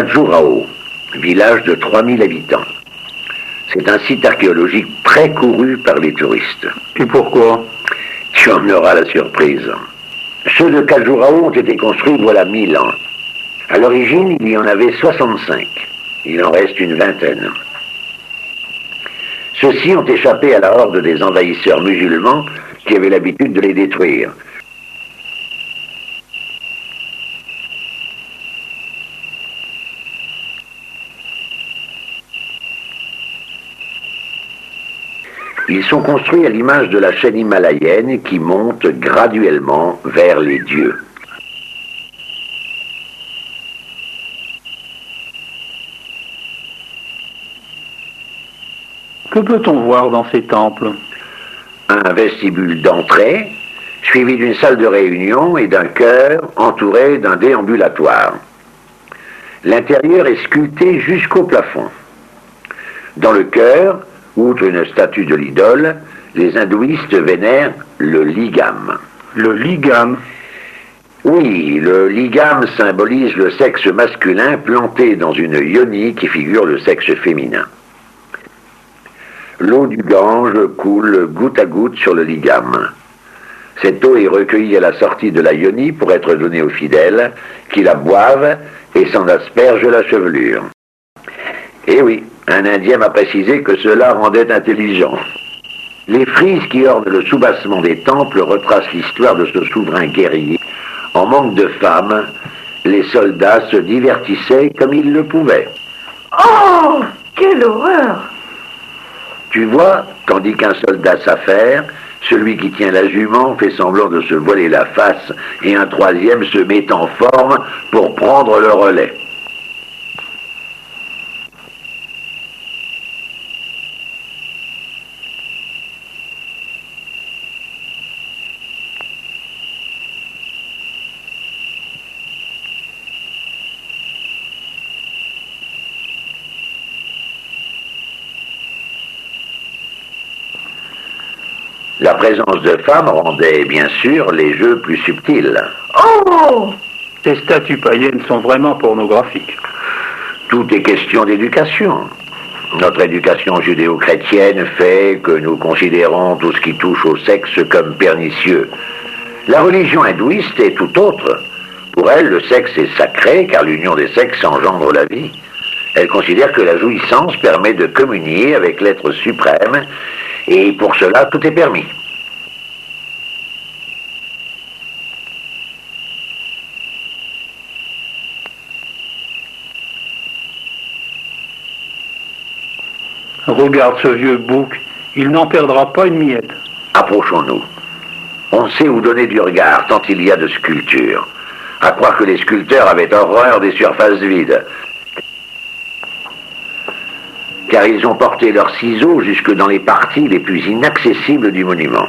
Khajuraho, village de 3000 habitants. C'est un site archéologique très couru par les touristes. Et pourquoi? Tu en auras la surprise. Ceux de Khajuraho ont été construits voilà 1000 ans. À l'origine, il y en avait 65. Il en reste une vingtaine. Ceux-ci ont échappé à la horde des envahisseurs musulmans qui avaient l'habitude de les détruire. Ils sont construits à l'image de la chaîne himalayenne qui monte graduellement vers les dieux. Que peut-on voir dans ces temples? Un vestibule d'entrée, suivi d'une salle de réunion et d'un chœur entouré d'un déambulatoire. L'intérieur est sculpté jusqu'au plafond. Dans le chœur, outre une statue de l'idole, les hindouistes vénèrent le lingam. Le lingam? Oui, le lingam symbolise le sexe masculin planté dans une yoni qui figure le sexe féminin. L'eau du Gange coule goutte à goutte sur le lingam. Cette eau est recueillie à la sortie de la yoni pour être donnée aux fidèles qui la boivent et s'en aspergent la chevelure. Et oui, un Indien m'a précisé que cela rendait intelligent. Les frises qui ornent le soubassement des temples retracent l'histoire de ce souverain guerrier. En manque de femmes, les soldats se divertissaient comme ils le pouvaient. Oh, quelle horreur! Tu vois, tandis qu'un soldat s'affaire, celui qui tient la jument fait semblant de se voiler la face et un troisième se met en forme pour prendre le relais. La présence de femmes rendait bien sûr les jeux plus subtils. Oh! Ces statues païennes sont vraiment pornographiques. Tout est question d'éducation. Notre éducation judéo-chrétienne fait que nous considérons tout ce qui touche au sexe comme pernicieux. La religion hindouiste est tout autre. Pour elle, le sexe est sacré car l'union des sexes engendre la vie. Elle considère que la jouissance permet de communier avec l'être suprême et pour cela, tout est permis. Regarde ce vieux bouc, il n'en perdra pas une miette. Approchons-nous. On sait où donner du regard tant il y a de sculptures. À croire que les sculpteurs avaient horreur des surfaces vides. Car ils ont porté leurs ciseaux jusque dans les parties les plus inaccessibles du monument.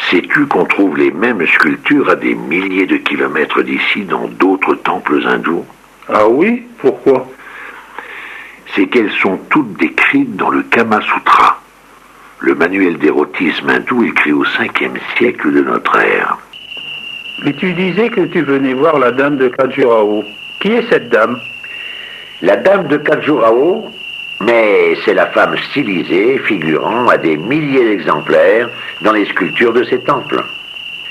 Sais-tu qu'on trouve les mêmes sculptures à des milliers de kilomètres d'ici dans d'autres temples hindous? Ah oui? Pourquoi? C'est qu'elles sont toutes décrites dans le Kama Sutra, le manuel d'érotisme hindou écrit au 5e siècle de notre ère. Mais tu disais que tu venais voir la dame de Khajuraho. Qui est cette dame? La dame de Khajuraho, mais c'est la femme stylisée figurant à des milliers d'exemplaires dans les sculptures de ces temples.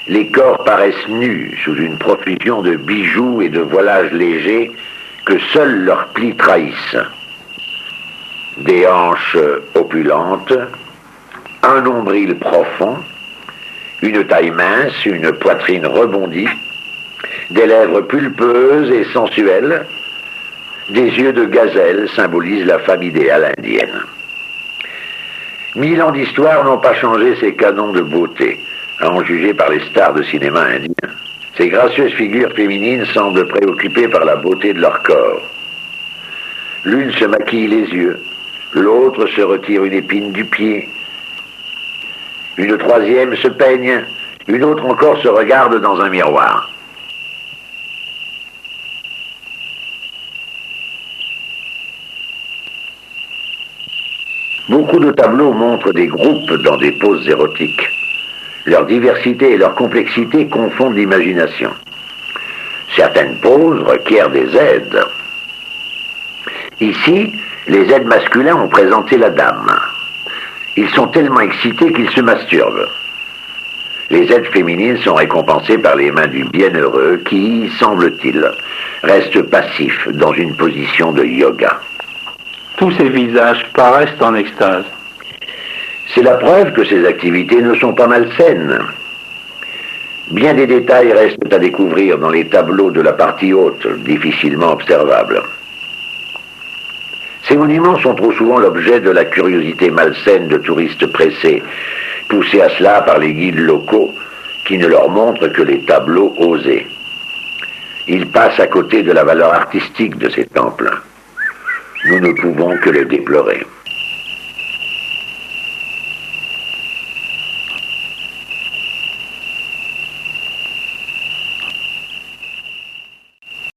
Les corps paraissent nus sous une profusion de bijoux et de voilages légers que seuls leurs plis trahissent. Des hanches opulentes, un nombril profond, une taille mince, une poitrine rebondie, des lèvres pulpeuses et sensuelles, des yeux de gazelle symbolisent la femme idéale indienne. 1000 ans d'histoire n'ont pas changé ces canons de beauté, à en juger par les stars de cinéma indien. Ces gracieuses figures féminines semblent préoccupées par la beauté de leur corps. L'une se maquille les yeux, l'autre se retire une épine du pied. Une troisième se peigne, une autre encore se regarde dans un miroir. Beaucoup de tableaux montrent des groupes dans des poses érotiques. Leur diversité et leur complexité confondent l'imagination. Certaines poses requièrent des aides. Ici, les aides masculins ont présenté la dame. Ils sont tellement excités qu'ils se masturbent. Les aides féminines sont récompensées par les mains du bienheureux qui, semble-t-il, reste passif dans une position de yoga. Tous ces visages paraissent en extase. C'est la preuve que ces activités ne sont pas malsaines. Bien des détails restent à découvrir dans les tableaux de la partie haute, difficilement observables. Ces monuments sont trop souvent l'objet de la curiosité malsaine de touristes pressés, poussés à cela par les guides locaux qui ne leur montrent que les tableaux osés. Ils passent à côté de la valeur artistique de ces temples. Nous ne pouvons que le déplorer.